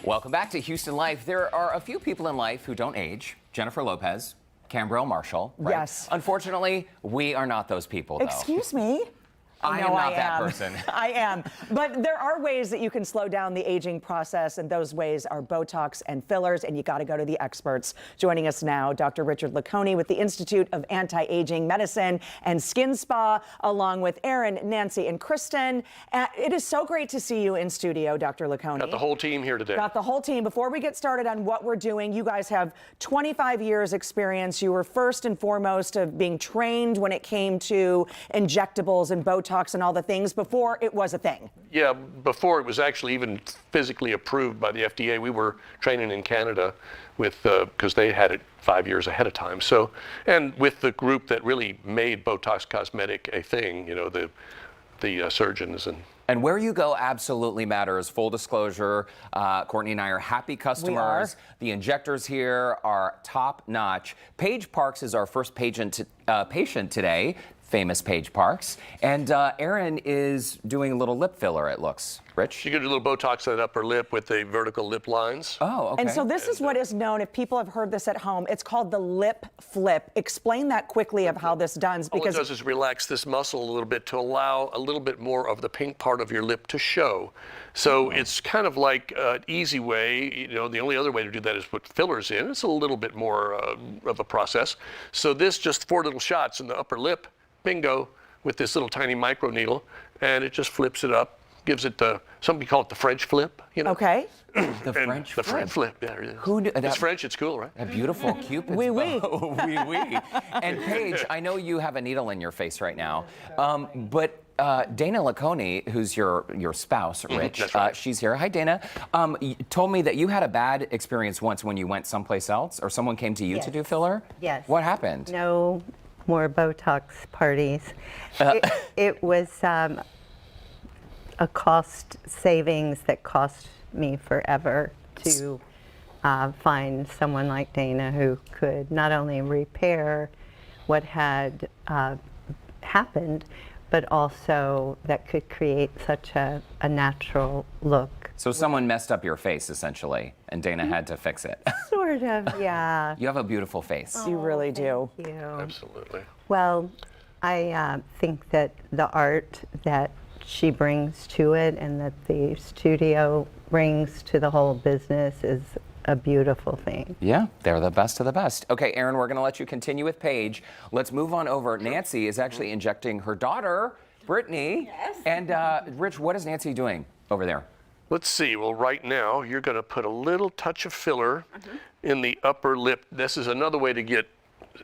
Welcome back to Houston Life. There are a few people in life who don't age. Jennifer Lopez, Cambrell Marshall. Right? Yes. Unfortunately, we are not those people, though. Excuse me? I am not that person. I am. But there are ways that you can slow down the aging process, and those ways are Botox and fillers, and you got to go to the experts. Joining us now, Dr. Richard Lacconi with the Institute of Anti-Aging Medicine and Skin Spa, along with Aaron, Nancy, and Kristen. It is so great to see you in studio, Dr. Lacconi. Got the whole team here today. Got the whole team. Before we get started on what we're doing, you guys have 25 years experience. You were first and foremost of being trained when it came to injectables and Botox and all the things before it was a thing. Yeah, before it was actually even physically approved by the FDA. We were training in Canada with because they had it 5 years ahead of time. So, and with the group that really made Botox Cosmetic a thing, you know, the surgeons And where you go absolutely matters. Full disclosure, Courtney and I are happy customers. The injectors here are top notch. Paige Parks is our first patient today. Famous Paige Parks. And Aaron is doing a little lip filler, it looks. Rich? You get a little Botox on the upper lip with the vertical lip lines. Oh, okay. And so this is what is known, if people have heard this at home, it's called the lip flip. Explain that quickly of how this does. Because all it does is relax this muscle a little bit to allow a little bit more of the pink part of your lip to show. So it's kind of like an easy way, you know, the only other way to do that is put fillers in. It's a little bit more of a process. So this just 4 little shots in the upper lip, bingo, with this little tiny micro needle, and it just flips it up, gives it the, some people call it the French flip, you know. Okay. The French flip. The French flip, yeah. It is. Who knew, it's French, it's cool, right? A beautiful Cupid's Oui, oui. bow. Oui, oui. And Paige, I know you have a needle in your face right now, but Dana Lacconi, who's your spouse, Rich, That's right. she's here. Hi, Dana. Told me that you had a bad experience once when you went someplace else, or someone came to you to do filler? Yes. What happened? No more Botox parties. It was a cost savings that cost me forever to find someone like Dana who could not only repair what had happened, but also that could create such a natural look. So someone messed up your face, essentially, and Dana had to fix it. Sort of, yeah. You have a beautiful face. You really do. Thank you. Absolutely. Well, I think that the art that she brings to it and that the studio brings to the whole business is a beautiful thing. Yeah, they're the best of the best. Okay, Aaron, we're going to let you continue with Paige. Let's move on over. Nancy is actually injecting her daughter, Brittany. Yes. And Rich, what is Nancy doing over there? Let's see. Well, right now, you're going to put a little touch of filler in the upper lip. This is another way to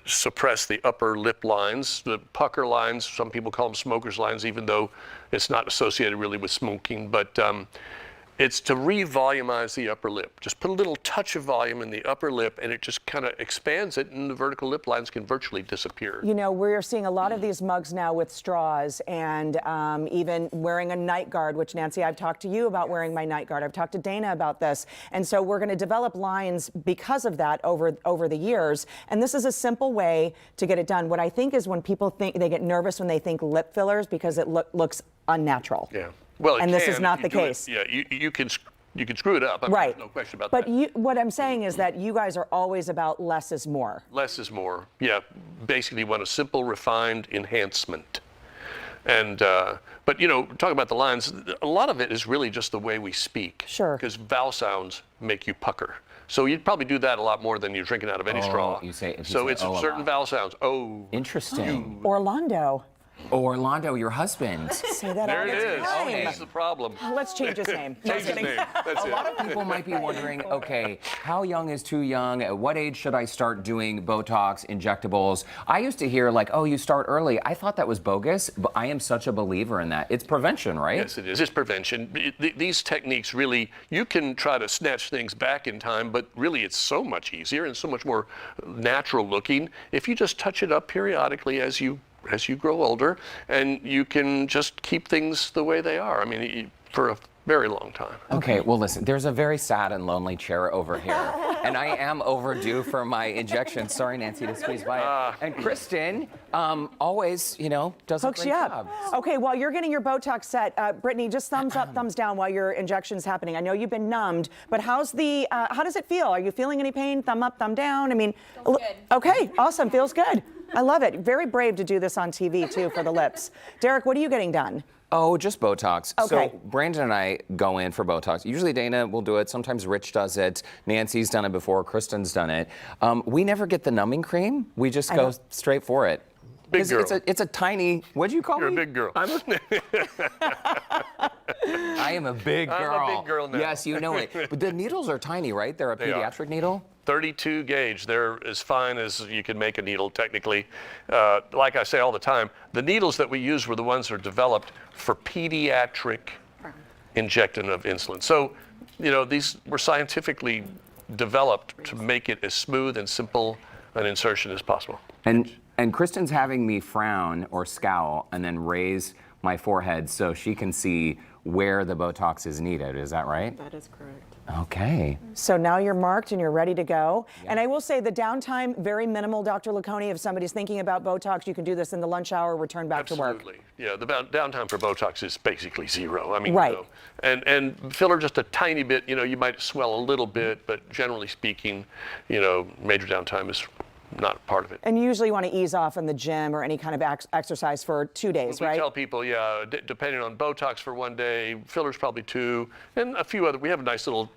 suppress the upper lip lines, the pucker lines. Some people call them smoker's lines, even though it's not associated really with smoking. But it's to re-volumize the upper lip. Just put a little touch of volume in the upper lip, and it just kind of expands it, and the vertical lip lines can virtually disappear. You know, we're seeing a lot of these mugs now with straws, and even wearing a night guard, which, Nancy, I've talked to you about wearing my night guard. I've talked to Dana about this. And so we're going to develop lines because of that over the years. And this is a simple way to get it done. What I think is when people think, they get nervous when they think lip fillers because it looks unnatural. Yeah. Well, and this is not the case. Yeah, you can screw it up. I mean, right. There's no question about but that. What I'm saying is that you guys are always about less is more. Less is more. Yeah. Basically, want a simple, refined enhancement. And but you know, talking about the lines, a lot of it is really just the way we speak. Sure. Because vowel sounds make you pucker. So you'd probably do that a lot more than you're drinking out of any straw. You say, so it's certain vowel sounds. Oh. Interesting. Orlando. Orlando, your husband. Say that There all it the is. time. That's the problem. Let's change his name. Change his name. That's A it. lot of people might be wondering, okay, how young is too young? At what age should I start doing Botox injectables? I used to hear like, oh, you start early. I thought that was bogus, but I am such a believer in that. It's prevention, right? Yes, it is. It's prevention. These techniques really, you can try to snatch things back in time, but really it's so much easier and so much more natural looking if you just touch it up periodically as you grow older, and you can just keep things the way they are. I mean, for very long time. Okay, well, listen, there's a very sad and lonely chair over here, and I am overdue for my injection. Sorry, Nancy, to squeeze by it. And Kristen always, you know, does Hooks a great you up. job. Okay, while you're getting your Botox set, Brittany, just thumbs up, thumbs down while your injection's happening. I know you've been numbed, but how does it feel? Are you feeling any pain? Thumb up, thumb down? I mean, Feels good. Okay, awesome, feels good. I love it. Very brave to do this on TV too for the lips. Derrick, what are you getting done? Oh, just Botox. Okay. So Brandon and I go in for Botox. Usually Dana will do it. Sometimes Rich does it. Nancy's done it before. Kristen's done it. We never get the numbing cream. We just go straight for it. Big girl. It's a tiny. What'd you call You're me? a big girl. I am a big girl. I'm a big girl now. Yes, you know it. But the needles are tiny, right? They're a They are. pediatric needle. 32 gauge. They're as fine as you can make a needle technically. Like I say all the time, the needles that we use were the ones that are developed for pediatric injection of insulin. So, you know, these were scientifically developed to make it as smooth and simple an insertion as possible. And Kristen's having me frown or scowl and then raise my forehead so she can see where the Botox is needed. Is that right? That is correct. Okay. So now you're marked and you're ready to go. And I will say the downtime, very minimal, Dr. Laconi. If somebody's thinking about Botox, you can do this in the lunch hour, return back to work. Absolutely. Yeah, the downtime for Botox is basically zero. I mean, Right. you know, and filler just a tiny bit, you know, you might swell a little bit, but generally speaking, you know, major downtime is not part of it. And usually you want to ease off in the gym or any kind of exercise for 2 days, We right? tell people, yeah, depending on Botox for 1 day, fillers probably 2, and a few other. We have a nice little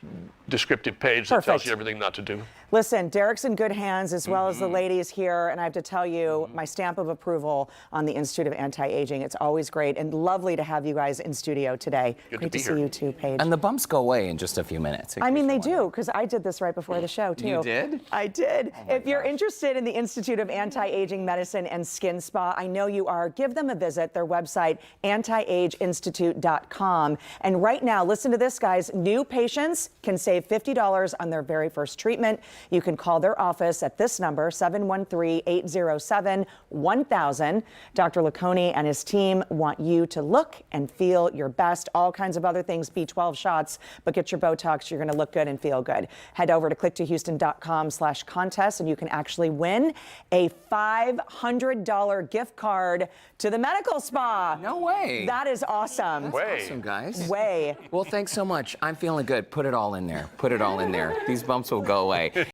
descriptive page that tells Perfect. you everything not to do. Listen, Derrick's in good hands as well as the ladies here, and I have to tell you, my stamp of approval on the Institute of Anti-Aging. It's always great and lovely to have you guys in studio today. Good to Great be to here. see you too, Paige. And the bumps go away in just a few minutes. in I case mean, you're they do, because I did this right before the show, too. You did? I did. my If you're gosh. interested in the Institute of Anti-Aging Medicine and Skin Spa, I know you are. Give them a visit. Their website, antiageinstitute.com. And right now, listen to this, guys. New patients can save $50 on their very first treatment. You can call their office at this number, 713-807-1000. Dr. Laconi and his team want you to look and feel your best. All kinds of other things, B12 shots, but get your Botox. You're going to look good and feel good. Head over to clicktohouston.com/contest and you can actually win a $500 gift card to the medical spa. No way. That is awesome. Way. Awesome, guys. Way. Well, thanks so much. I'm feeling good. Put it all in there. Put it all in there. These bumps will go away.